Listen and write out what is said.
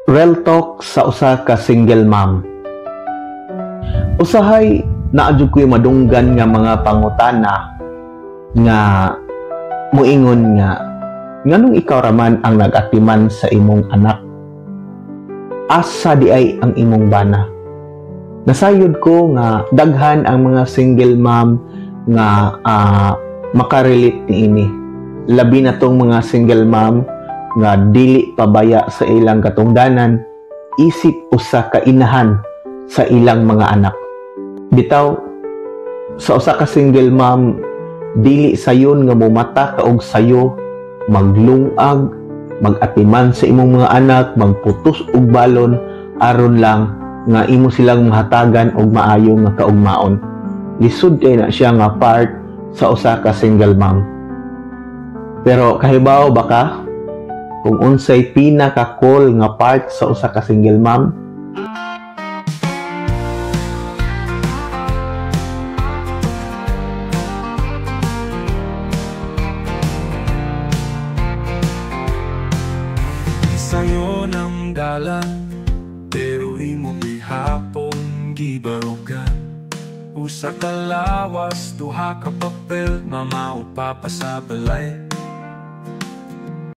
Real talk sa usa ka single mom. Usahay naadyo ko'y madunggan nga mga pangutana nga muingon nga nganong ikaw raman ang nag-atiman sa imong anak? Asa di ay ang imong bana? Nasayod ko nga daghan ang mga single mom nga makarelate niini. Labi na tong mga single mom nga dili pabaya sa ilang katungdanan, isip usa ka inahan sa ilang mga anak. Bitaw, sa usa ka single mom, dili sayon nga mumata kaog sayo, maglungag, magatiman sa imong mga anak, magputos og balon, aron lang nga imo silang mahatagan og maayo nga kaugmaon. Lisod kay na siya nga part sa usa ka single mom. Pero kahibaw ba ka kung unsay pinaka-cool nga part sa usa ka single mom? Sa'yo ng dalan, pero imo bihapon gibarugan. Usa ka lawas, duha ka papel, mamao pa sa balay.